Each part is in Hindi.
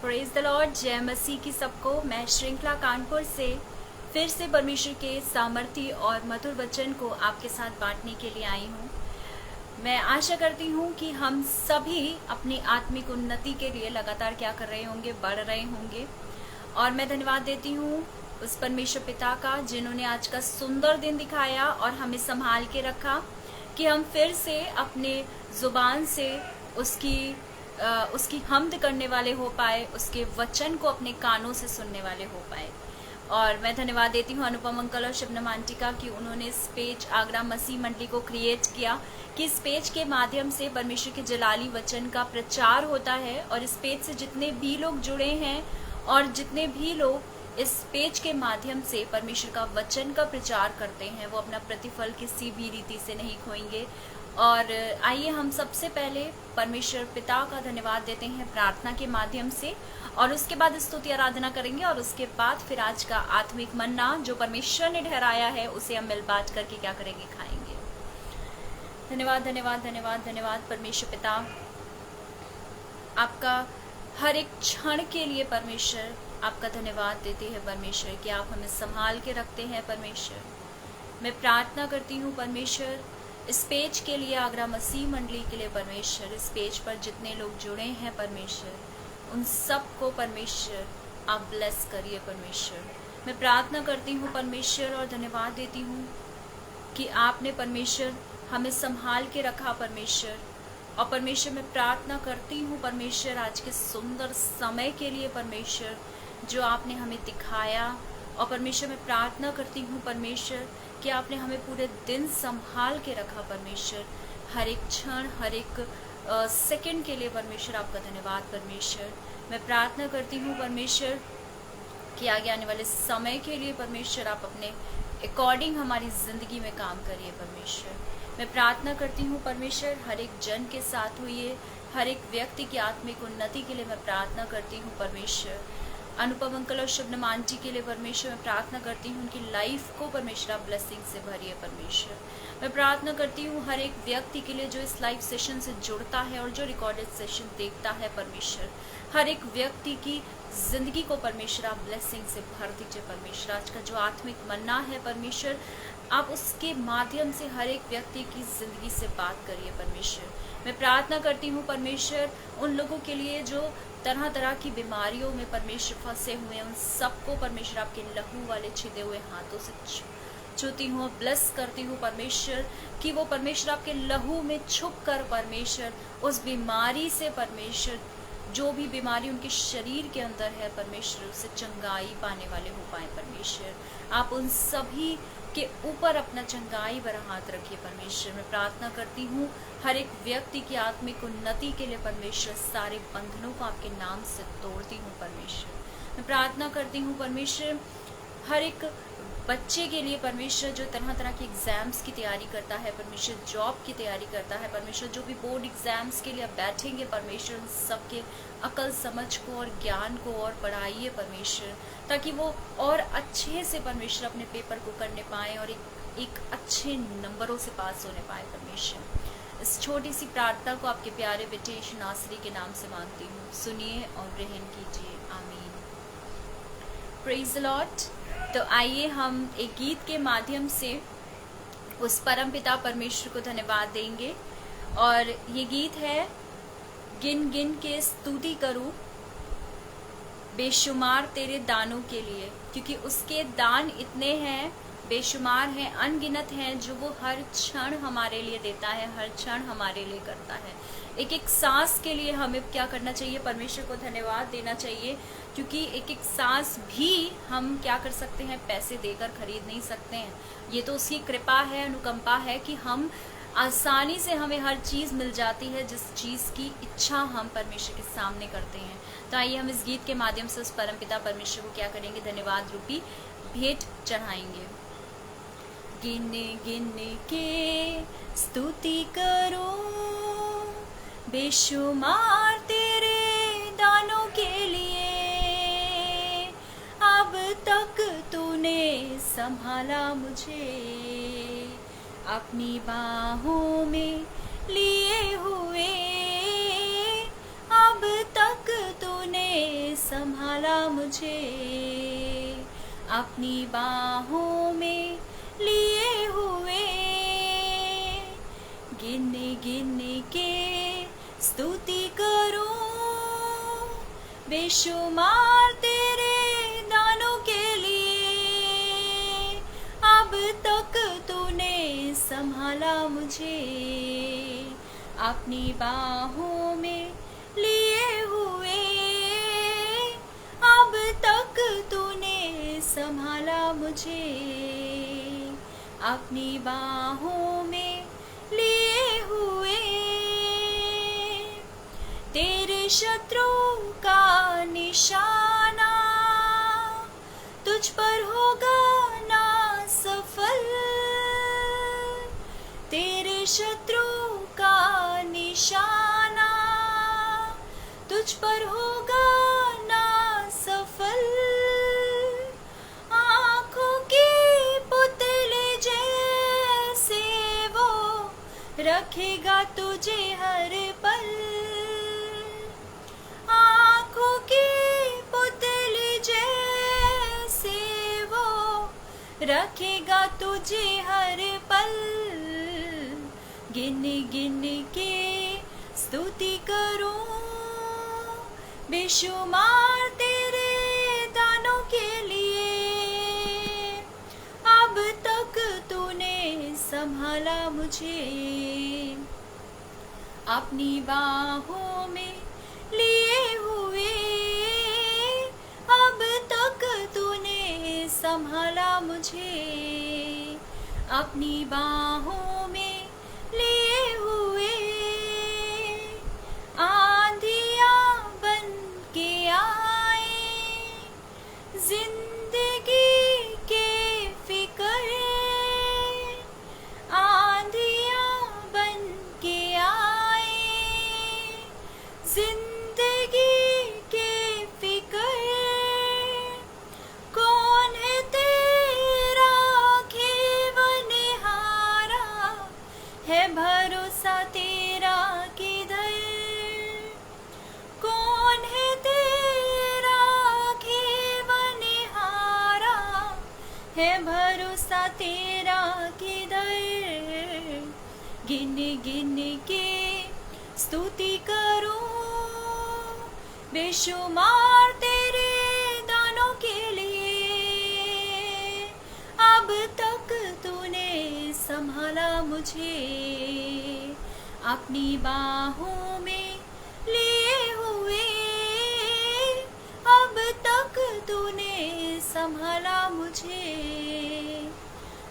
Praise the Lord. जय मसीह की सबको। मैं श्रृंखला कानपुर से फिर से परमेश्वर के सामर्थ्य और मधुर वचन को आपके साथ बांटने के लिए आई हूँ। मैं आशा करती हूँ कि हम सभी अपनी आत्मिक उन्नति के लिए लगातार क्या कर रहे होंगे, बढ़ रहे होंगे। और मैं धन्यवाद देती हूँ उस परमेश्वर पिता का जिन्होंने आज का सुंदर दिन दिखाया और हमें संभाल के रखा कि हम फिर से अपने जुबान से उसकी हम्द करने वाले हो पाए, उसके वचन को अपने कानों से सुनने वाले हो पाए। और मैं धन्यवाद देती हूँ अनुपम अंकल और शबनम आंटी का कि उन्होंने इस पेज आगरा मसीह मंडली को क्रिएट किया कि इस पेज के माध्यम से परमेश्वर के जलाली वचन का प्रचार होता है। और इस पेज से जितने भी लोग जुड़े हैं और जितने भी लोग इस पेज के माध्यम से परमेश्वर का वचन का प्रचार करते हैं, वो अपना प्रतिफल किसी भी रीति से नहीं खोएंगे। और आइए हम सबसे पहले परमेश्वर पिता का धन्यवाद देते हैं प्रार्थना के माध्यम से, और उसके बाद स्तुति आराधना करेंगे। और उसके बाद फिर आज का आत्मिक मन्ना जो परमेश्वर ने ठहराया है उसे हम मिल बांट करके क्या करेंगे, खाएंगे। धन्यवाद धन्यवाद धन्यवाद धन्यवाद परमेश्वर पिता, आपका हर एक क्षण के लिए परमेश्वर आपका धन्यवाद देते हैं परमेश्वर कि आप हमें संभाल के रखते हैं परमेश्वर। मैं प्रार्थना करती हूँ परमेश्वर इस पेज के लिए, आगरा मसीह मंडली के लिए परमेश्वर, इस पेज पर जितने लोग जुड़े हैं परमेश्वर, उन सबको परमेश्वर आप ब्लेस करिए परमेश्वर। मैं प्रार्थना करती हूँ परमेश्वर और धन्यवाद देती हूँ कि आपने परमेश्वर हमें संभाल के रखा परमेश्वर। और परमेश्वर मैं प्रार्थना करती हूँ परमेश्वर आज के सुंदर समय के लिए परमेश्वर जो आपने हमें दिखाया। और परमेश्वर मैं प्रार्थना करती हूँ परमेश्वर कि आपने हमें पूरे दिन संभाल के रखा परमेश्वर, हर एक क्षण हर एक सेकंड के लिए परमेश्वर आपका धन्यवाद परमेश्वर। मैं प्रार्थना करती हूँ परमेश्वर कि आगे आने वाले समय के लिए परमेश्वर आप अपने अकॉर्डिंग हमारी ज़िंदगी में काम करिए परमेश्वर। मैं प्रार्थना करती हूँ परमेश्वर हर एक जन के साथ हुई, हर एक व्यक्ति की आत्मिक उन्नति के लिए मैं प्रार्थना करती हूँ परमेश्वर। अनुपम अंकल और शबनम आंटी के लिए परमेश्वर मैं प्रार्थना करती हूँ उनकी लाइफ को परमेश्वर आप ब्लेसिंग से भरिए परमेश्वर। मैं प्रार्थना करती हूँ हर एक व्यक्ति के लिए जो इस लाइव सेशन से जुड़ता है और जो रिकॉर्डेड सेशन देखता है परमेश्वर, हर एक व्यक्ति की जिंदगी को परमेश्वर आप ब्लेसिंग से भर दीजिए परमेश्वर। आज का जो आत्मिक मन्ना है परमेश्वर, आप उसके माध्यम से हर एक व्यक्ति की जिंदगी से बात करिए परमेश्वर। मैं प्रार्थना करती हूँ परमेश्वर उन लोगों के लिए जो तरह तरह की बीमारियों में परमेश्वर फंसे हुए हैं, उन सबको परमेश्वर आपके लहू वाले छिदे हुए हाथों से छूती हूँ, ब्लेस करती हूँ परमेश्वर कि वो परमेश्वर आपके लहू में छुप कर परमेश्वर उस बीमारी से परमेश्वर जो भी बीमारी उनके शरीर के अंदर है परमेश्वर उससे चंगाई पाने वाले हो पाए परमेश्वर। आप उन सभी के ऊपर अपना चंगाई भरा हाथ रखिए परमेश्वर। मैं प्रार्थना करती हूँ हर एक व्यक्ति की आत्मिक उन्नति के लिए परमेश्वर, सारे बंधनों को आपके नाम से तोड़ती हूँ परमेश्वर। मैं प्रार्थना करती हूँ परमेश्वर हर एक बच्चे के लिए परमेश्वर जो तरह तरह के एग्जाम्स की तैयारी करता है परमेश्वर, जॉब की तैयारी करता है परमेश्वर, जो भी बोर्ड एग्जाम्स के लिए आप बैठेंगे परमेश्वर, उन सबके अकल समझ को और ज्ञान को और बढ़ाइए परमेश्वर, ताकि वो और अच्छे से परमेश्वर अपने पेपर को करने पाए और एक अच्छे नंबरों से पास होने पाए परमेश्वर। इस छोटी सी प्रार्थना को आपके प्यारे बेटे यीशु नासरी के नाम से मांगती हूँ, सुनिए और ग्रहण कीजिए, आमीन। Praise the Lord. तो आइए हम एक गीत के माध्यम से उस परम पिता परमेश्वर को धन्यवाद देंगे। और ये गीत है गिन गिन के स्तुति करूं बेशुमार तेरे दानों के लिए, क्योंकि उसके दान इतने हैं, बेशुमार हैं, अनगिनत हैं, जो वो हर क्षण हमारे लिए देता है, हर क्षण हमारे लिए करता है। एक एक सांस के लिए हमें क्या करना चाहिए, परमेश्वर को धन्यवाद देना चाहिए, क्योंकि एक एक सांस भी हम क्या कर सकते हैं, पैसे देकर खरीद नहीं सकते हैं। ये तो उसकी कृपा है, अनुकंपा है कि हम आसानी से हमें हर चीज़ मिल जाती है जिस चीज़ की इच्छा हम परमेश्वर के सामने करते हैं। तो आइए हम इस गीत के माध्यम से उस परमपिता परमेश्वर को क्या करेंगे, धन्यवाद रूपी भेंट चढ़ाएंगे। गिन गिन के स्तुति करो बेशुमार तेरे दानों के लिए, अब तक तूने संभाला मुझे, अपनी बाहों में लिए हुए, अब तक तूने मुझे अपनी बाहों में लिए हुए, गिन गिन के स्तुति करूं बेशुमार तेरे दानों के लिए। अब तक तूने संभाला मुझे अपनी बाहों में लिए हुए, अब तक तूने संभाला मुझे अपनी बाहों में लिए हुए। तेरे शत्रु का निशाना तुझ पर होगा ना सफल, तेरे शत्रु का निशाना तुझ पर होगा ना सफल। आँखों की पुतली जैसे वो रखेगा तुझे हर पल, आँखों की पुतली जैसे वो रखेगा तुझे हर पल। गिन गिन के स्तुति करूं बेशुमार तेरे दानों के लिए। अब तक तूने संभाला मुझे अपनी बाहों में लिए हुए, अब तक तूने संभाला मुझे अपनी बाहों में लिए हुए। आंधियां बन के आए जिंदगी के फिकर, आंधियां बन के आए जिंदगी के फिकर। कौन है तेरा खेवनहारा, है भरोसा तेरा किधर। कौन है तेरा खेवनहारा, है भरोसा तेरा किधर। गिन गिन के स्तुति करूं बेशुमार तेरे दानों के लिए। अब तक तूने संभाला मुझे अपनी बाहों में लिए हुए, अब तक तूने संभाला मुझे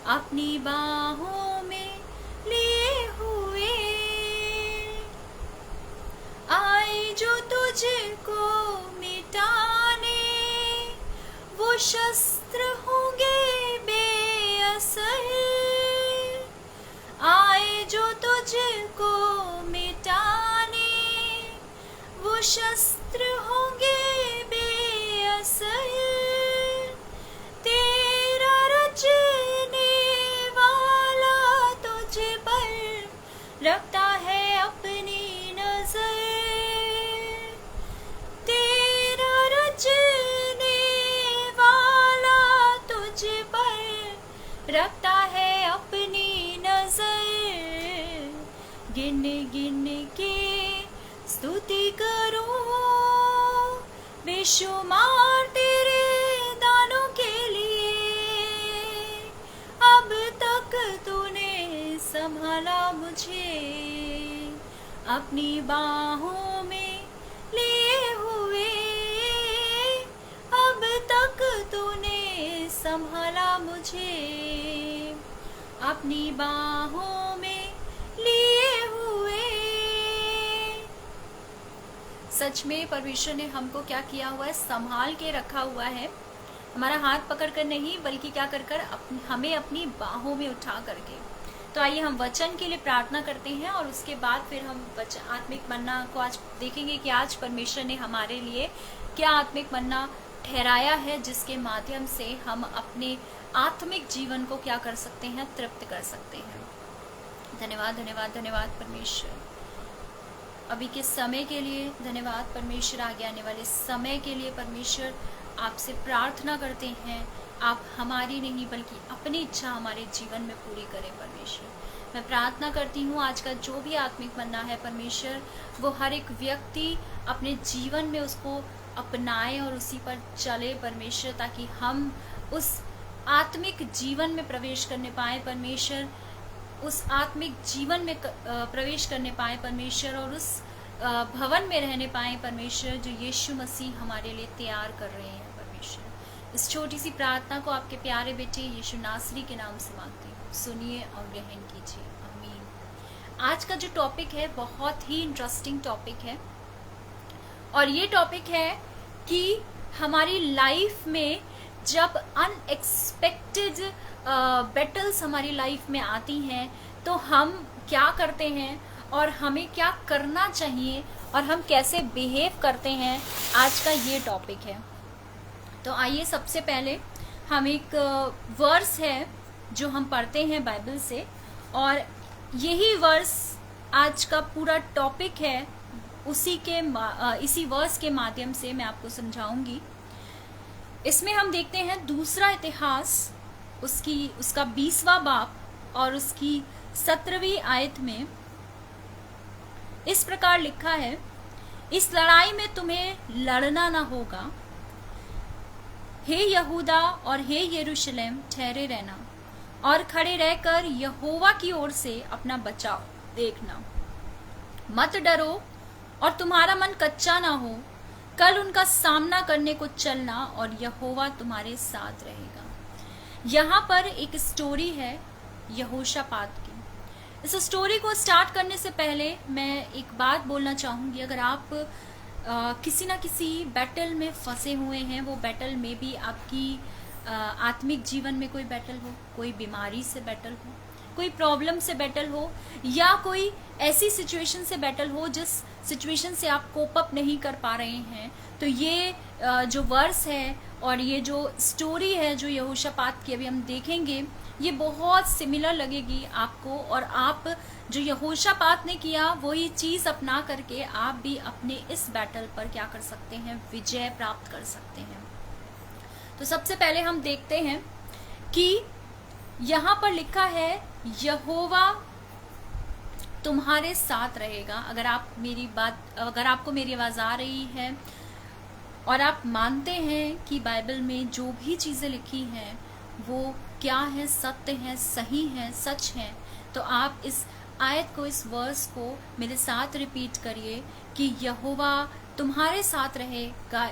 अपनी बाहों में लिए हुए। आए जो तुझको मिटाने वो शस्त्र होंगे बेअसर, आए जो तुझको मिटाने वो शस्त्र होंगे बेअसर। तेरा रचने वाला तुझ पर रखता है अपनी नजर, तेरा रचने वाला तुझ पर रखता है अपनी नजर। गिन गिन के स्तुति करूं बेशुमार तेरे दानों के लिए। अब तक तूने संभाला मुझे अपनी बाहों में लिए हुए, अब तक तूने संभाला मुझे अपनी बाहों में लिए हुए। सच में परमेश्वर ने हमको क्या किया हुआ है, संभाल के रखा हुआ है। हमारा हाथ पकड़ कर नहीं, बल्कि क्या कर कर हमें अपनी बाहों में उठा करके। तो आइए हम वचन के लिए प्रार्थना करते हैं और उसके बाद फिर हम आत्मिक मन्ना को आज देखेंगे कि आज परमेश्वर ने हमारे लिए क्या आत्मिक मन्ना ठहराया है, जिसके माध्यम से हम अपने आत्मिक जीवन को क्या कर सकते हैं, तृप्त कर सकते हैं। धन्यवाद धन्यवाद धन्यवाद परमेश्वर, अभी के समय के लिए धन्यवाद परमेश्वर, आगे आने वाले समय के लिए परमेश्वर आपसे प्रार्थना करते हैं, आप हमारी नहीं बल्कि अपनी इच्छा हमारे जीवन में पूरी करें परमेश्वर। मैं प्रार्थना करती हूँ आज का जो भी आत्मिक मन्ना है परमेश्वर, वो हर एक व्यक्ति अपने जीवन में उसको अपनाए और उसी पर चले परमेश्वर, ताकि हम उस आत्मिक जीवन में प्रवेश करने पाए परमेश्वर, उस आत्मिक जीवन में प्रवेश करने पाए परमेश्वर, और उस भवन में रहने पाए परमेश्वर जो यीशु मसीह हमारे लिए तैयार कर रहे हैं परमेश्वर। इस छोटी सी प्रार्थना को आपके प्यारे बेटे यीशु नासरी के नाम से मांगती हूँ, सुनिए और ग्रहण कीजिए, आमीन। आज का जो टॉपिक है बहुत ही इंटरेस्टिंग टॉपिक है, और ये टॉपिक है कि हमारी लाइफ में जब अनएक्सपेक्टेड बैटल्स हमारी लाइफ में आती हैं तो हम क्या करते हैं और हमें क्या करना चाहिए और हम कैसे बिहेव करते हैं, आज का ये टॉपिक है। तो आइए सबसे पहले हम एक वर्स है जो हम पढ़ते हैं बाइबल से, और यही वर्स आज का पूरा टॉपिक है। इसी वर्स के माध्यम से मैं आपको समझाऊंगी। इसमें हम देखते हैं दूसरा इतिहास उसका 20वां बाब और उसकी 17वीं आयत में इस प्रकार लिखा है, इस लड़ाई में तुम्हें लड़ना ना होगा, हे यहूदा और हे यरूशलेम ठहरे रहना और खड़े रहकर यहोवा की ओर से अपना बचाव देखना, मत डरो और तुम्हारा मन कच्चा ना हो, कल उनका सामना करने को चलना और यहोवा तुम्हारे साथ रहेगा। यहाँ पर एक स्टोरी है यहोशापात की। इस स्टोरी को स्टार्ट करने से पहले मैं एक बात बोलना चाहूंगी। अगर आप किसी ना किसी बैटल में फंसे हुए हैं, वो बैटल में भी आपकी आत्मिक जीवन में कोई बैटल हो, कोई बीमारी से बैटल हो, कोई प्रॉब्लम से बैटल हो, या कोई ऐसी सिचुएशन से बैटल हो जिस सिचुएशन से आप कोप अप नहीं कर पा रहे हैं, तो ये जो वर्स है और ये जो स्टोरी है जो यहोशापात की अभी हम देखेंगे, ये बहुत सिमिलर लगेगी आपको, और आप जो यहोशापात ने किया वही चीज अपना करके आप भी अपने इस बैटल पर क्या कर सकते हैं, विजय प्राप्त कर सकते हैं। तो सबसे पहले हम देखते हैं कि यहाँ पर लिखा है यहोवा तुम्हारे साथ रहेगा। अगर आपको मेरी आवाज आ रही है और आप मानते हैं कि बाइबल में जो भी चीजें लिखी हैं वो क्या है, सत्य है, सही है, सच है, तो आप इस आयत को, इस वर्स को मेरे साथ रिपीट करिए कि यहोवा तुम्हारे साथ रहेगा।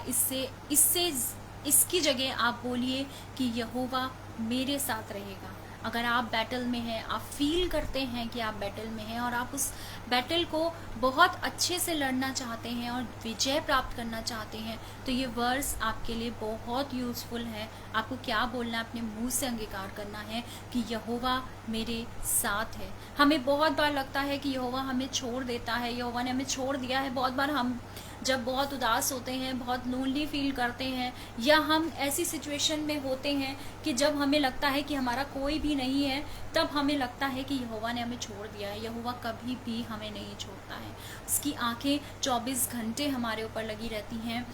इसकी जगह आप बोलिए कि यहोवा मेरे साथ रहेगा। अगर आप बैटल में हैं, आप फील करते हैं कि आप बैटल में हैं और आप उस बैटल को बहुत अच्छे से लड़ना चाहते हैं और विजय प्राप्त करना चाहते हैं, तो ये वर्स आपके लिए बहुत यूजफुल है। आपको क्या बोलना है, अपने मुंह से अंगीकार करना है कि यहोवा मेरे साथ है। हमें बहुत बार लगता है कि यहोवा हमें छोड़ देता है, यहोवा ने हमें छोड़ दिया है। बहुत बार हम जब बहुत उदास होते हैं, बहुत लोनली फील करते हैं, या हम ऐसी सिचुएशन में होते हैं कि जब हमें लगता है कि हमारा कोई भी नहीं है, तब हमें लगता है कि यहोवा ने हमें छोड़ दिया है। यहोवा कभी भी हमें नहीं छोड़ता है। उसकी आंखें 24 घंटे हमारे ऊपर लगी रहती हैं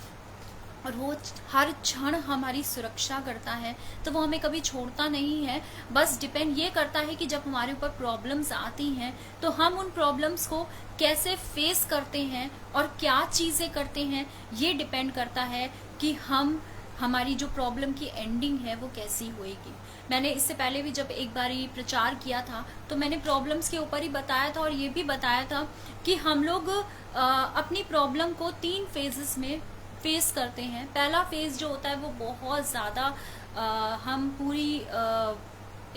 और वो हर क्षण हमारी सुरक्षा करता है, तो वो हमें कभी छोड़ता नहीं है। बस डिपेंड ये करता है कि जब हमारे ऊपर प्रॉब्लम्स आती हैं तो हम उन प्रॉब्लम्स को कैसे फेस करते हैं और क्या चीज़ें करते हैं, ये डिपेंड करता है कि हमारी जो प्रॉब्लम की एंडिंग है वो कैसी होएगी। मैंने इससे पहले भी जब एक बार प्रचार किया था तो मैंने प्रॉब्लम्स के ऊपर ही बताया था और ये भी बताया था कि हम लोग अपनी प्रॉब्लम को 3 फेजेस में फेस करते हैं। पहला फेज जो होता है वो बहुत ज़्यादा हम पूरी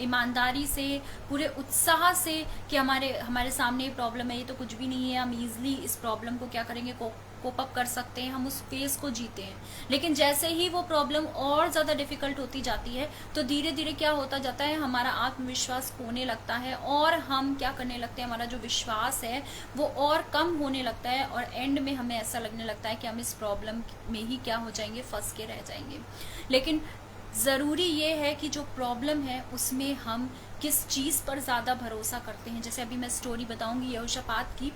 ईमानदारी से, पूरे उत्साह से कि हमारे सामने ये प्रॉब्लम है, ये तो कुछ भी नहीं है, हम इजीली इस प्रॉब्लम को क्या करेंगे, कोप अप कर सकते हैं, हम उस फेज को जीते हैं। लेकिन जैसे ही वो प्रॉब्लम और ज़्यादा डिफिकल्ट होती जाती है तो धीरे धीरे क्या होता जाता है, हमारा आत्मविश्वास खोने लगता है और हम क्या करने लगते हैं, हमारा जो विश्वास है वो और कम होने लगता है और एंड में हमें ऐसा लगने लगता है कि हम इस प्रॉब्लम में ही क्या हो जाएंगे, फंस के रह जाएंगे। लेकिन ज़रूरी ये है कि जो प्रॉब्लम है उसमें हम किस चीज़ पर ज़्यादा भरोसा करते हैं। जैसे अभी मैं स्टोरी बताऊंगी यहोशापात की,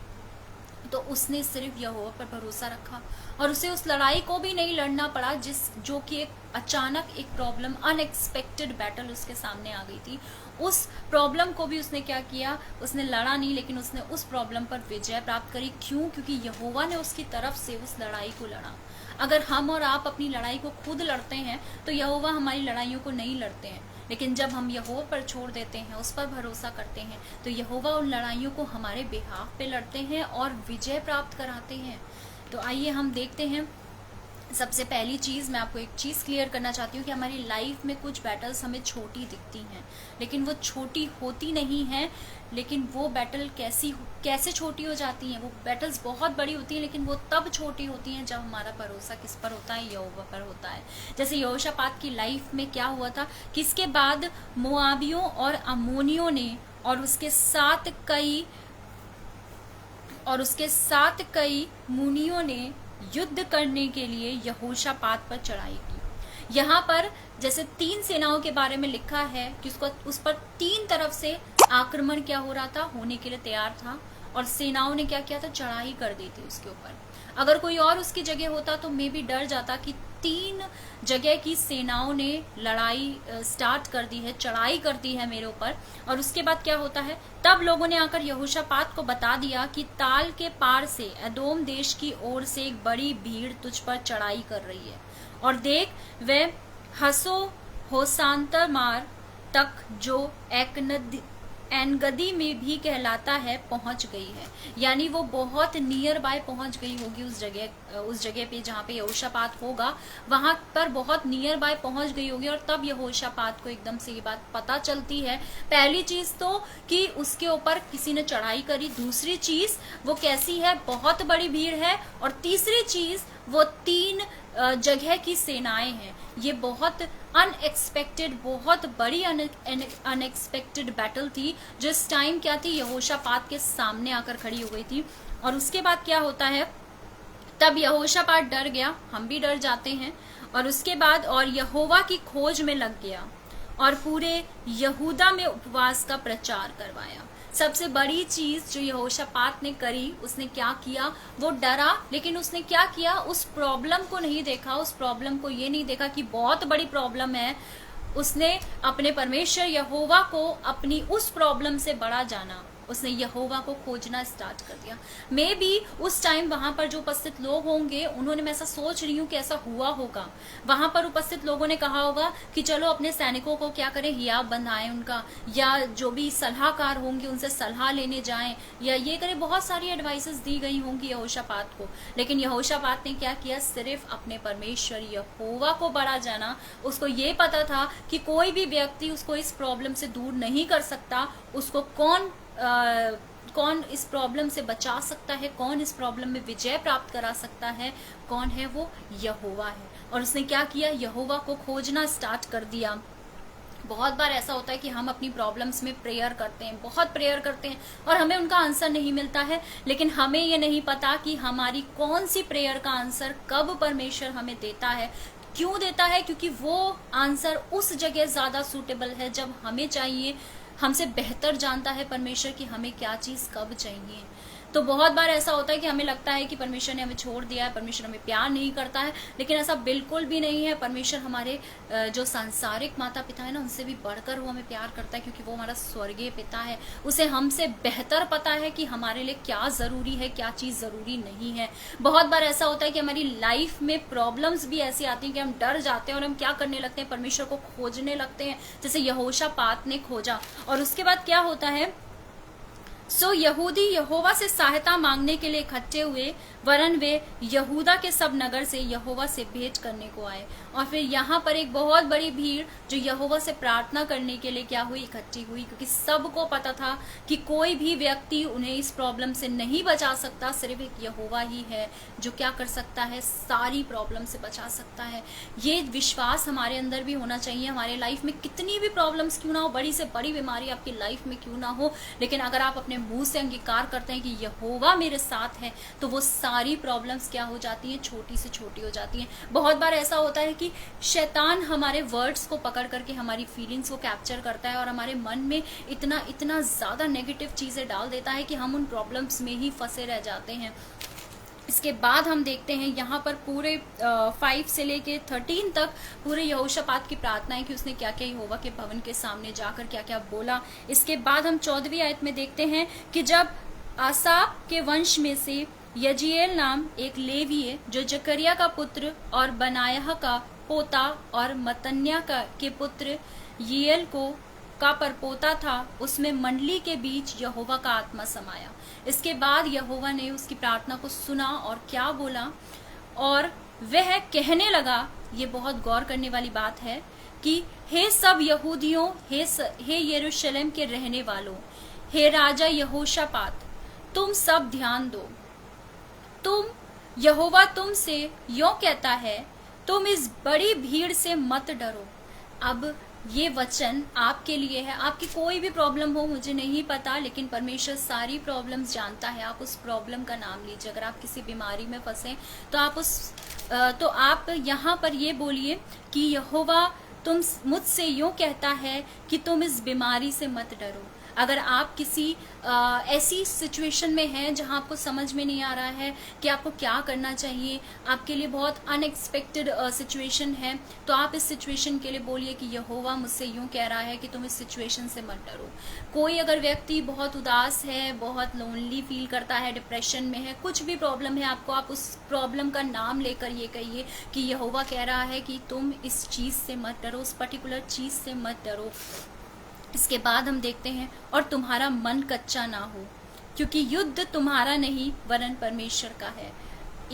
तो उसने सिर्फ यहोवा पर भरोसा रखा और उसे उस लड़ाई को भी नहीं लड़ना पड़ा जो कि एक अचानक एक प्रॉब्लम, अनएक्सपेक्टेड बैटल उसके सामने आ गई थी। उस प्रॉब्लम को भी उसने क्या किया, उसने लड़ा नहीं, लेकिन उसने उस प्रॉब्लम पर विजय प्राप्त करी। क्यों? क्योंकि यहोवा ने उसकी तरफ से उस लड़ाई को लड़ा। अगर हम और आप अपनी लड़ाई को खुद लड़ते हैं तो यहोवा हमारी लड़ाइयों को नहीं लड़ते हैं, लेकिन जब हम यहोवा पर छोड़ देते हैं, उस पर भरोसा करते हैं, तो यहोवा उन लड़ाइयों को हमारे बिहाफ पे लड़ते हैं और विजय प्राप्त कराते हैं। तो आइए हम देखते हैं। सबसे पहली चीज़ मैं आपको एक चीज़ क्लियर करना चाहती हूँ कि हमारी लाइफ में कुछ बैटल्स हमें छोटी दिखती हैं, लेकिन वो छोटी होती नहीं हैं। लेकिन वो बैटल कैसे छोटी हो जाती हैं? वो बैटल्स बहुत बड़ी होती हैं, लेकिन वो तब छोटी होती हैं जब हमारा भरोसा किस पर होता है? यहोवा पर होता है। जैसे यहोशापात की लाइफ में क्या हुआ था कि इसके बाद मोआबियों और अम्मोनियों ने और उसके साथ कई मुनियों ने युद्ध करने के लिए यहोशापात पर चढ़ाई की। यहाँ पर जैसे 3 सेनाओं के बारे में लिखा है कि उस पर 3 तरफ से आक्रमण क्या हो रहा था, होने के लिए तैयार था, और सेनाओं ने क्या किया था? चढ़ाई कर दी थी उसके ऊपर। अगर कोई और उसकी जगह होता तो मे भी डर जाता कि 3 जगह की सेनाओं ने लड़ाई स्टार्ट कर दी है, चढ़ाई कर दी है मेरे ऊपर। और उसके बाद क्या होता है? तब लोगों ने आकर यहोशापात को बता दिया कि ताल के पार से एदोम देश की ओर से एक बड़ी भीड़ तुझ पर चढ़ाई कर रही है, और देख वे हसो होसांतमार तक, जो एनगदी में भी कहलाता है, पहुंच गई है। यानी वो बहुत नियर बाय पहुंच गई होगी उस जगह पे जहाँ पे यहोशापात होगा, वहां पर बहुत नियर बाय पहुंच गई होगी। और तब यहोशापात को एकदम से ये बात पता चलती है, पहली चीज तो कि उसके ऊपर किसी ने चढ़ाई करी, दूसरी चीज वो कैसी है, बहुत बड़ी भीड़ है, और तीसरी चीज वो 3 जगह की सेनाएं हैं। ये बहुत अनएक्सपेक्टेड, बहुत बड़ी अनएक्सपेक्टेड बैटल थी, जो इस टाइम क्या थी, यहोशापात के सामने आकर खड़ी हो गई थी। और उसके बाद क्या होता है? तब यहोशापात डर गया, हम भी डर जाते हैं। और उसके बाद और यहोवा की खोज में लग गया और पूरे यहूदा में उपवास का प्रचार करवाया। सबसे बड़ी चीज जो यहोशापात ने करी, उसने क्या किया? वो डरा, लेकिन उसने क्या किया? उस प्रॉब्लम को नहीं देखा, उस प्रॉब्लम को ये नहीं देखा कि बहुत बड़ी प्रॉब्लम है। उसने अपने परमेश्वर यहोवा को अपनी उस प्रॉब्लम से बड़ा जाना, उसने यहोवा को खोजना स्टार्ट कर दिया। मे बी उस टाइम वहां पर जो उपस्थित लोग होंगे, उन्होंने, मैं ऐसा सोच रही हूँ कि ऐसा हुआ होगा, वहां पर उपस्थित लोगों ने कहा होगा कि चलो अपने सैनिकों को क्या करें, हियाब बंधाएं उनका, या जो भी सलाहकार होंगे उनसे सलाह लेने जाएं, या ये करें। बहुत सारी एडवाइसेस दी गई होंगी यहोशापात को, लेकिन यहोशापात ने क्या किया? सिर्फ अपने परमेश्वर यहोवा को बड़ा जाना। उसको ये पता था कि कोई भी व्यक्ति उसको इस प्रॉब्लम से दूर नहीं कर सकता। उसको कौन इस प्रॉब्लम से बचा सकता है, कौन इस प्रॉब्लम में विजय प्राप्त करा सकता है, कौन है वो? यहोवा है। और उसने क्या किया? यहोवा को खोजना स्टार्ट कर दिया। बहुत बार ऐसा होता है कि हम अपनी प्रॉब्लम्स में प्रेयर करते हैं, बहुत प्रेयर करते हैं, और हमें उनका आंसर नहीं मिलता है, लेकिन हमें ये नहीं पता कि हमारी कौन सी प्रेयर का आंसर कब परमेश्वर हमें देता है। क्यों देता है? क्योंकि वो आंसर उस जगह ज्यादा सूटेबल है जब हमें चाहिए। हमसे बेहतर जानता है परमेश्वर कि हमें क्या चीज कब चाहिए। तो बहुत बार ऐसा होता है कि हमें लगता है कि परमेश्वर ने हमें छोड़ दिया है, परमेश्वर हमें प्यार नहीं करता है, लेकिन ऐसा बिल्कुल भी नहीं है। परमेश्वर हमारे जो सांसारिक माता पिता है ना, उनसे भी बढ़कर वो हमें प्यार करता है, क्योंकि वो हमारा स्वर्गीय पिता है। उसे हमसे बेहतर पता है कि हमारे लिए क्या जरूरी है, क्या चीज जरूरी नहीं है। बहुत बार ऐसा होता है कि हमारी लाइफ में प्रॉब्लम्स भी ऐसी आती हैं कि हम डर जाते हैं और हम क्या करने लगते हैं? परमेश्वर को खोजने लगते हैं, जैसे यहोशापात ने खोजा। और उसके बाद क्या होता है? सो यहूदी यहोवा से सहायता मांगने के लिए इकट्ठे हुए, वरन वे यहूदा के सब नगर से यहोवा से भेंट करने को आए। और फिर यहाँ पर एक बहुत बड़ी भीड़ जो यहोवा से प्रार्थना करने के लिए क्या हुई? इकट्ठी हुई, क्योंकि सबको पता था कि कोई भी व्यक्ति उन्हें इस प्रॉब्लम से नहीं बचा सकता, सिर्फ एक यहोवा ही है जो क्या कर सकता है? सारी प्रॉब्लम से बचा सकता है। ये विश्वास हमारे अंदर भी होना चाहिए। हमारे लाइफ में कितनी भी प्रॉब्लम्स क्यों ना हो, बड़ी से बड़ी बीमारी आपकी लाइफ में क्यों ना हो, लेकिन अगर आप अपने मुंह से अंगीकार करते हैं कि यहोवा मेरे साथ है, तो वो सारी प्रॉब्लम्स क्या हो जाती हैं, छोटी से छोटी हो जाती हैं। बहुत बार ऐसा होता है कि शैतान हमारे वर्ड्स को पकड़ करके हमारी फीलिंग्स को कैप्चर करता है और हमारे मन में इतना इतना ज़्यादा नेगेटिव चीज़ें डाल देता है कि हम उन प्रॉब्लम्स में ही फंसे रह जाते हैं। इसके बाद हम देखते हैं यहाँ पर पूरे 5 से लेके 13 तक पूरे यहोशापात की प्रार्थना है कि उसने क्या क्या यहोवा के भवन के सामने जाकर क्या क्या बोला। इसके बाद हम 14वीं आयत में देखते हैं कि जब आसाप के वंश में से यजीएल नाम एक लेवीय जो जकरिया का पुत्र और बनायाह का पोता और मतन्या के पुत्र यीएल का परपोता था, उसमें मंडली के बीच यहोवा का आत्मा समाया। इसके बाद यहोवा ने उसकी प्रार्थना को सुना और क्या बोला, और वह कहने लगा, ये बहुत गौर करने वाली बात है कि हे सब यहूदियों, हे यरूशलेम के रहने वालों, हे राजा यहोशापात, तुम सब ध्यान दो। यहोवा तुमसे यों कहता है, तुम इस बड़ी भीड़ से मत डरो। अब ये वचन आपके लिए है। आपकी कोई भी प्रॉब्लम हो, मुझे नहीं पता, लेकिन परमेश्वर सारी प्रॉब्लम्स जानता है। आप उस प्रॉब्लम का नाम लीजिए। अगर आप किसी बीमारी में फंसे तो आप यहाँ पर ये बोलिए कि यहोवा तुम मुझसे यूं कहता है कि तुम इस बीमारी से मत डरो। अगर आप किसी ऐसी सिचुएशन में हैं जहां आपको समझ में नहीं आ रहा है कि आपको क्या करना चाहिए, आपके लिए बहुत अनएक्सपेक्टेड सिचुएशन है, तो आप इस सिचुएशन के लिए बोलिए कि यहोवा मुझसे यूं कह रहा है कि तुम इस सिचुएशन से मत डरो। कोई अगर व्यक्ति बहुत उदास है, बहुत लोनली फील करता है, डिप्रेशन में है, कुछ भी प्रॉब्लम है आपको, आप उस प्रॉब्लम का नाम लेकर ये कहिए कि यहोवा कह रहा है कि तुम इस चीज़ से मत डरो, उस पर्टिकुलर चीज़ से मत डरो। इसके बाद हम देखते हैं, और तुम्हारा मन कच्चा ना हो, क्योंकि युद्ध तुम्हारा नहीं वरन परमेश्वर का है।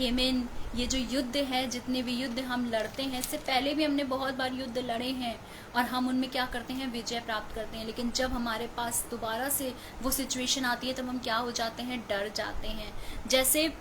आमीन। ये जो युद्ध है, जितने भी युद्ध हम लड़ते हैं, इससे पहले भी हमने बहुत बार युद्ध लड़े हैं और हम उनमें क्या करते हैं, विजय प्राप्त करते हैं। लेकिन जब हमारे पास दोबारा से वो सिचुएशन आती है तब हम क्या हो जाते हैं, डर जाते हैं। जैसे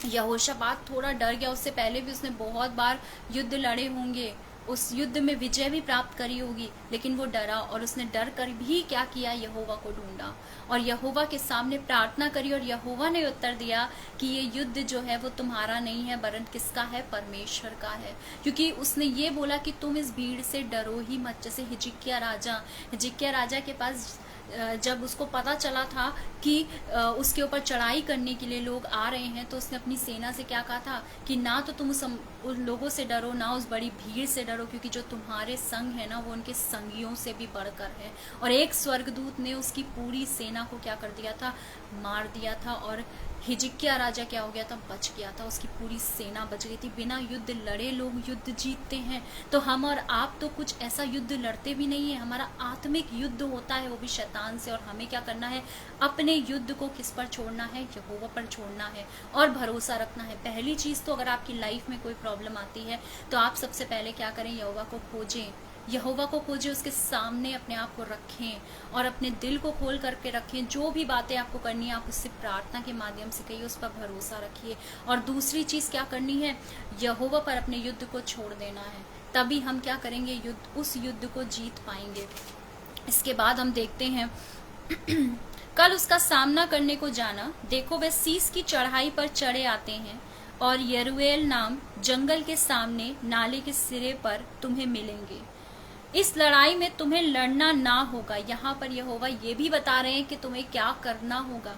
यहोशापात थोड़ा डर गया, उससे पहले भी उसने बहुत बार युद्ध लड़े होंगे, उस युद्ध में विजय भी प्राप्त करी होगी, लेकिन वो डरा और उसने डर कर भी क्या किया, यहोवा को ढूंढा और यहोवा के सामने प्रार्थना करी, और यहोवा ने उत्तर दिया कि ये युद्ध जो है वो तुम्हारा नहीं है वरन किसका है, परमेश्वर का है। क्योंकि उसने ये बोला कि तुम इस भीड़ से डरो ही मत। जैसे हिजकिय्याह राजा के पास जब उसको पता चला था कि उसके ऊपर चढ़ाई करने के लिए लोग आ रहे हैं, तो उसने अपनी सेना से क्या कहा था कि ना तो तुम उन लोगों से डरो, ना उस बड़ी भीड़ से डरो, क्योंकि जो तुम्हारे संग है ना वो उनके संगियों से भी बढ़कर है। और एक स्वर्गदूत ने उसकी पूरी सेना को क्या कर दिया था, मार दिया था, और हिजकिय्याह राजा क्या हो गया था, बच गया था, उसकी पूरी सेना बच गई थी। बिना युद्ध लड़े लोग युद्ध जीतते हैं, तो हम और आप तो कुछ ऐसा युद्ध लड़ते भी नहीं है। हमारा आत्मिक युद्ध होता है, वो भी शैतान से। और हमें क्या करना है, अपने युद्ध को किस पर छोड़ना है, यहोवा पर छोड़ना है और भरोसा रखना है। पहली चीज़ तो अगर आपकी लाइफ में कोई प्रॉब्लम आती है तो आप सबसे पहले क्या करें, यहोवा को खोजें, यहोवा को खोजें, उसके सामने अपने आप को रखें और अपने दिल को खोल करके रखें। जो भी बातें आपको करनी है आप उससे प्रार्थना के माध्यम से कहिए, उस पर भरोसा रखिए। और दूसरी चीज़ क्या करनी है, यहोवा पर अपने युद्ध को छोड़ देना है, तभी हम क्या करेंगे, उस युद्ध को जीत पाएंगे। इसके बाद हम देखते हैं कल उसका सामना करने को जाना, देखो वे सीस की चढ़ाई पर चढ़े आते हैं और यरूएल नाम जंगल के सामने नाले के सिरे पर तुम्हें मिलेंगे। इस लड़ाई में तुम्हें लड़ना ना होगा। यहाँ पर यहोवा ये भी बता रहे हैं कि तुम्हें क्या करना होगा,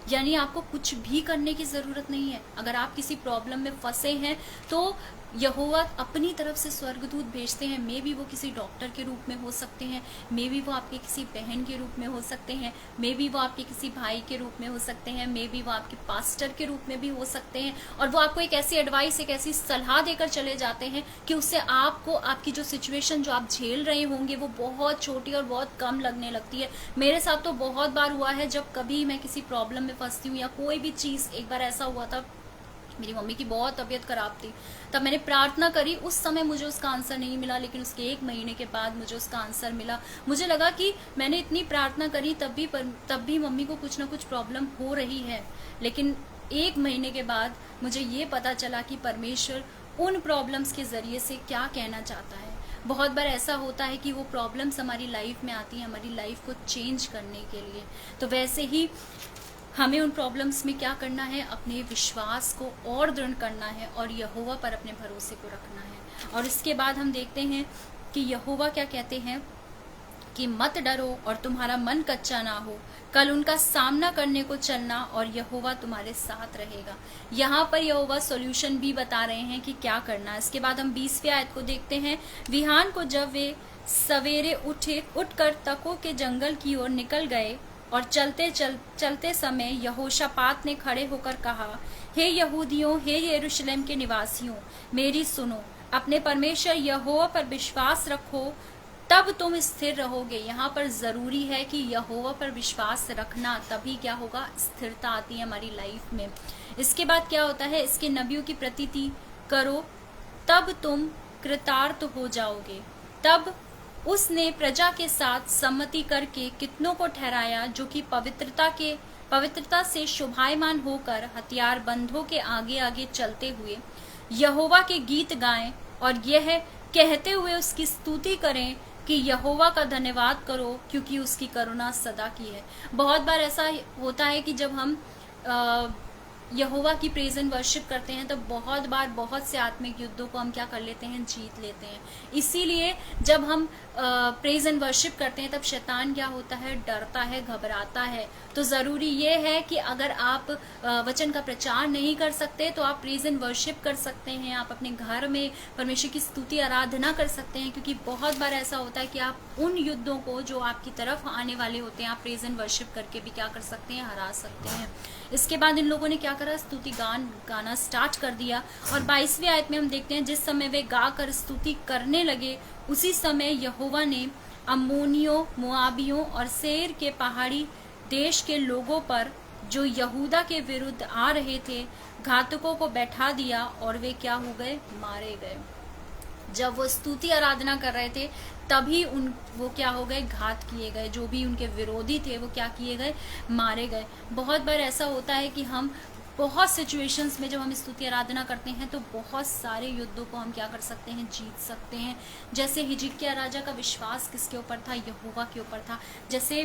यानी आपको कुछ भी करने की ज़रूरत नहीं है। अगर आप किसी प्रॉब्लम में फंसे हैं तो यहोवा अपनी तरफ से स्वर्गदूत भेजते हैं। मे बी वो किसी डॉक्टर के रूप में हो सकते हैं, मे बी वो आपके किसी बहन के रूप में हो सकते हैं, मे बी वो आपके किसी भाई के रूप में हो सकते हैं, मे बी वो आपके पास्टर के रूप में भी हो सकते हैं। और वो आपको एक ऐसी एडवाइस, एक ऐसी सलाह देकर चले जाते हैं कि उससे आपको आपकी जो सिचुएशन जो आप झेल रहे होंगे वो बहुत छोटी और बहुत कम लगने लगती है। मेरे साथ तो बहुत बार हुआ है, जब कभी मैं किसी प्रॉब्लम में फंसती हूँ या कोई भी चीज़, एक बार ऐसा हुआ था, मेरी मम्मी की बहुत तबीयत खराब थी, तब मैंने प्रार्थना करी। उस समय मुझे उसका आंसर नहीं मिला, लेकिन उसके 1 महीने के बाद मुझे उसका आंसर मिला। मुझे लगा कि मैंने इतनी प्रार्थना करी तब भी मम्मी को कुछ ना कुछ प्रॉब्लम हो रही है, लेकिन 1 महीने के बाद मुझे ये पता चला कि परमेश्वर उन प्रॉब्लम्स के ज़रिए से क्या कहना चाहता है। बहुत बार ऐसा होता है कि वो प्रॉब्लम्स हमारी लाइफ में आती हैं हमारी लाइफ को चेंज करने के लिए। तो वैसे ही हमें उन प्रॉब्लम्स में क्या करना है, अपने विश्वास को और दृढ़ करना है और यहोवा पर अपने भरोसे को रखना है। और इसके बाद हम देखते हैं कि यहोवा क्या कहते हैं कि मत डरो और तुम्हारा मन कच्चा ना हो, कल उनका सामना करने को चलना और यहोवा तुम्हारे साथ रहेगा। यहाँ पर यहोवा सॉल्यूशन भी बता रहे हैं कि क्या करना है। इसके बाद हम 20वें आयत को देखते हैं। विहान को जब वे सवेरे उठकर तको के जंगल की ओर निकल गए और चलते समय यहोशापात ने खड़े होकर कहा, हे यहूदियों, हे यरूशलेम के निवासियों, मेरी सुनो, अपने परमेश्वर यहोवा पर विश्वास रखो, तब तुम स्थिर रहोगे। यहाँ पर जरूरी है कि यहोवा पर विश्वास रखना, तभी क्या होगा, स्थिरता आती है हमारी लाइफ में। इसके बाद क्या होता है, इसके नबियों की प्रतीति करो, तब तुम कृतार्थ हो जाओगे। तब उसने प्रजा के साथ सम्मति करके कितनों को ठहराया जो कि पवित्रता से शोभायमान होकर हथियारबंदों के आगे आगे चलते हुए यहोवा के गीत गाएं और यह कहते हुए उसकी स्तुति करें कि यहोवा का धन्यवाद करो, क्योंकि उसकी करुणा सदा की है। बहुत बार ऐसा होता है कि जब हम यहोवा की प्रेज एंड वर्शिप करते हैं तो बहुत बार बहुत से आत्मिक युद्धों को हम क्या कर लेते हैं, जीत लेते हैं। इसीलिए जब हम प्रेज एंड वर्शिप करते हैं तब शैतान क्या होता है, डरता है, घबराता है। तो जरूरी ये है कि अगर आप वचन का प्रचार नहीं कर सकते तो आप प्रेज एंड वर्शिप कर सकते हैं, आप अपने घर में परमेश्वर की स्तुति आराधना कर सकते हैं, क्योंकि बहुत बार ऐसा होता है कि आप उन युद्धों को जो आपकी तरफ आने वाले होते हैं, आप प्रेज एंड वर्शिप करके भी क्या कर सकते हैं, हरा सकते हैं। इसके बाद इन लोगों ने क्या करा, स्तुति गाना स्टार्ट कर दिया। और 22वें आयत में हम देखते हैं, जिस समय वे गाकर स्तुति करने लगे उसी समय यहोवा ने अम्मोनियों, मोआबियों और सेर के पहाड़ी देश के लोगों पर जो यहूदा के विरुद्ध आ रहे थे घातकों को बैठा दिया और वे क्या हो गए, मारे गए। जब वो स्तुति आराधना कर रहे थे तभी वो क्या हो गए, घात किए गए। जो भी उनके विरोधी थे वो क्या किए गए, मारे गए। बहुत बार ऐसा होता है कि हम बहुत सिचुएशंस में जब हम स्तुति आराधना करते हैं तो बहुत सारे युद्धों को हम क्या कर सकते हैं, जीत सकते हैं। जैसे हिजकिय्याह राजा का विश्वास किसके ऊपर था, यहोवा के ऊपर था। जैसे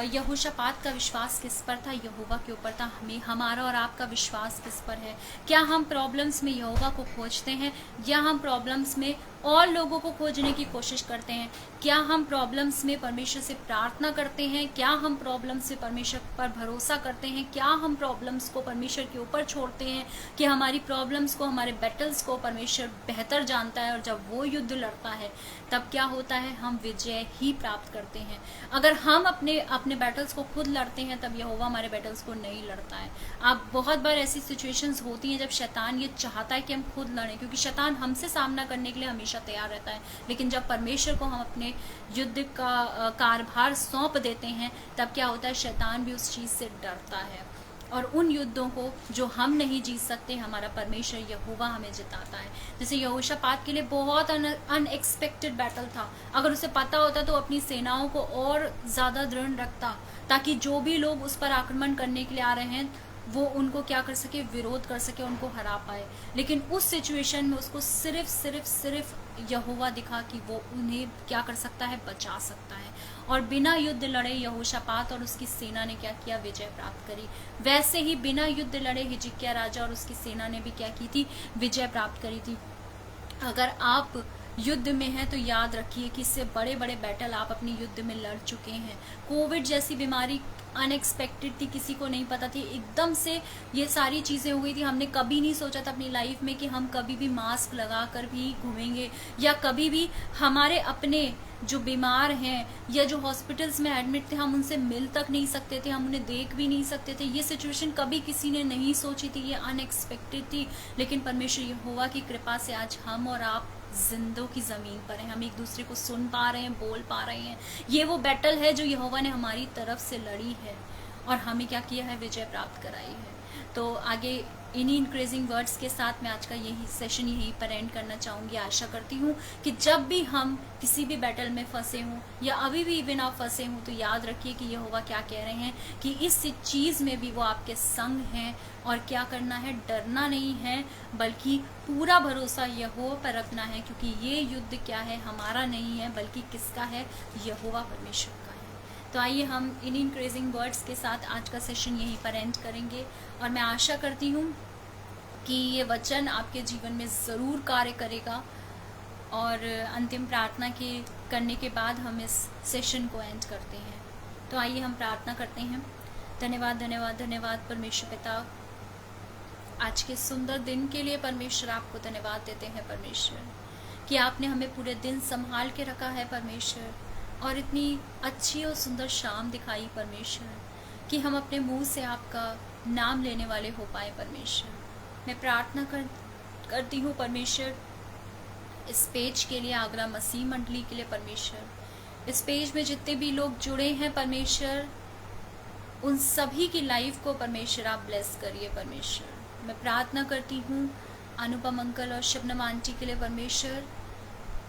यहोशापात का विश्वास किस पर था, यहोवा के ऊपर था। हमारा और आपका विश्वास किस पर है? क्या हम प्रॉब्लम्स में यहोवा को खोजते हैं या हम प्रॉब्लम्स में और लोगों को खोजने की कोशिश करते हैं? क्या हम प्रॉब्लम्स में परमेश्वर से प्रार्थना करते हैं? क्या हम प्रॉब्लम्स से परमेश्वर पर भरोसा करते हैं? क्या हम प्रॉब्लम्स को परमेश्वर के ऊपर छोड़ते हैं कि हमारी प्रॉब्लम्स को, हमारे बैटल्स को परमेश्वर बेहतर जानता है और जब वो युद्ध लड़ता है तब क्या होता है, हम विजय ही प्राप्त करते हैं। अगर हम अपने बैटल्स को खुद लड़ते हैं तब यहोवा हमारे बैटल्स को नहीं लड़ता है। अब बहुत बार ऐसी सिचुएशंस होती हैं जब शैतान ये चाहता है कि हम खुद लड़ें, क्योंकि शैतान हमसे सामना करने के लिए हमेशा तैयार रहता है। लेकिन जब परमेश्वर को हम अपने युद्ध का कारभार सौंप देते हैं तब क्या होता है, शैतान भी उस चीज से डरता है और उन युद्धों को जो हम नहीं जीत सकते हमारा परमेश्वर यहोवा हमें जिताता है। जैसे यहोशापात के लिए बहुत अनएक्सपेक्टेड बैटल था। अगर उसे पता होता तो अपनी सेनाओं को और ज्यादा दृढ़ रखता ताकि जो भी लोग उस पर आक्रमण करने के लिए आ रहे हैं वो उनको क्या कर सके, विरोध कर सके, उनको हरा पाए। लेकिन उस सिचुएशन में उसको सिर्फ यहोवा दिखा कि वो उन्हें क्या कर सकता है, बचा सकता है। और बिना युद्ध लड़े यहोशापात और उसकी सेना ने क्या किया, विजय प्राप्त करी। वैसे ही बिना युद्ध लड़े हिजकिय्याह राजा और उसकी सेना ने भी क्या की थी, विजय प्राप्त करी थी। अगर आप युद्ध में हैं तो याद रखिए कि इससे बड़े बड़े बैटल आप अपनी युद्ध में लड़ चुके हैं। कोविड जैसी बीमारी अनएक्सपेक्टेड थी, किसी को नहीं पता थी, एकदम से ये सारी चीज़ें हो गई थी। हमने कभी नहीं सोचा था अपनी लाइफ में कि हम कभी भी मास्क लगा कर भी घूमेंगे या कभी भी हमारे अपने जो बीमार हैं या जो हॉस्पिटल्स में एडमिट थे हम उनसे मिल तक नहीं सकते थे, हम उन्हें देख भी नहीं सकते थे। ये सिचुएशन कभी किसी ने नहीं सोची थी, ये अनएक्सपेक्टेड थी। लेकिन परमेश्वर यहोवा की कृपा से आज हम और आप जिंदों की जमीन पर हैं, हम एक दूसरे को सुन पा रहे हैं, बोल पा रहे हैं। ये वो बैटल है जो यहोवा ने हमारी तरफ से लड़ी है और हमें क्या किया है, विजय प्राप्त कराई है। तो आगे इन्हीं इंक्रेजिंग वर्ड्स के साथ मैं आज का यही सेशन यहीं पर एंड करना चाहूँगी। आशा करती हूँ कि जब भी हम किसी भी बैटल में फंसे हों या अभी भी इवन आप फंसे हों तो याद रखिए कि यहोवा क्या कह रहे हैं कि इस चीज़ में भी वो आपके संग हैं और क्या करना है, डरना नहीं है बल्कि पूरा भरोसा यहोवा पर रखना है, क्योंकि ये युद्ध क्या है, हमारा नहीं है बल्कि किसका है, यहोवा परमेश्वर का है। तो आइए हम इन इंक्रीजिंग वर्ड्स के साथ आज का सेशन यहीं पर एंड करेंगे, और मैं आशा करती हूँ कि ये वचन आपके जीवन में ज़रूर कार्य करेगा। और अंतिम प्रार्थना के करने के बाद हम इस सेशन को एंड करते हैं। तो आइए हम प्रार्थना करते हैं। धन्यवाद धन्यवाद धन्यवाद परमेश्वर पिता, आज के सुंदर दिन के लिए परमेश्वर आपको धन्यवाद देते हैं परमेश्वर, कि आपने हमें पूरे दिन संभाल के रखा है परमेश्वर, और इतनी अच्छी और सुंदर शाम दिखाई परमेश्वर, कि हम अपने मुंह से आपका नाम लेने वाले हो पाए परमेश्वर। मैं प्रार्थना करती हूँ परमेश्वर इस पेज के लिए, आगरा मसीह मंडली के लिए परमेश्वर, इस पेज में जितने भी लोग जुड़े हैं परमेश्वर, उन सभी की लाइफ को परमेश्वर आप ब्लेस करिए परमेश्वर। मैं प्रार्थना करती हूँ अनुपम अंकल और शबनम आंटी के लिए परमेश्वर,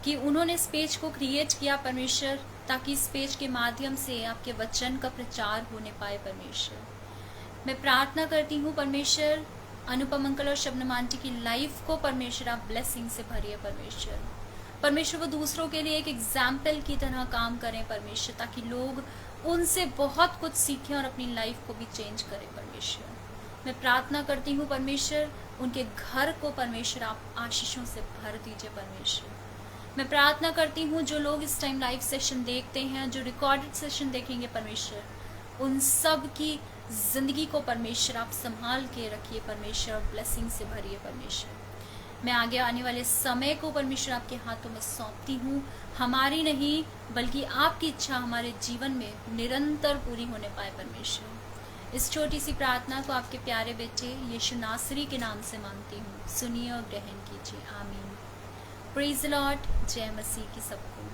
कि उन्होंने इस पेज को क्रिएट किया परमेश्वर, ताकि इस पेज के माध्यम से आपके वचन का प्रचार होने पाए परमेश्वर। मैं प्रार्थना करती हूँ परमेश्वर अनुपम अंकल और शबनम आंटी की लाइफ को परमेश्वर आप ब्लेसिंग से भरिए परमेश्वर। परमेश्वर वो दूसरों के लिए एक एग्जाम्पल की तरह काम करें परमेश्वर, ताकि लोग उनसे बहुत कुछ सीखें और अपनी लाइफ को भी चेंज करें परमेश्वर। मैं प्रार्थना करती हूँ परमेश्वर उनके घर को परमेश्वर आप आशीषों से भर दीजिए परमेश्वर। मैं प्रार्थना करती हूँ जो लोग इस टाइम लाइव सेशन देखते हैं, जो रिकॉर्डेड सेशन देखेंगे परमेश्वर, उन सब की जिंदगी को परमेश्वर आप संभाल के रखिए परमेश्वर, और ब्लेसिंग से भरिए परमेश्वर। मैं आगे आने वाले समय को परमेश्वर आपके हाथों में सौंपती हूँ। हमारी नहीं बल्कि आपकी इच्छा हमारे जीवन में निरंतर पूरी होने पाए परमेश्वर। इस छोटी सी प्रार्थना को आपके प्यारे बेटे यीशु नासरी के नाम से मांगती हूँ, सुनिए और ग्रहण कीजिए। आमीन। Praise the Lord. जय मसीह की सबको।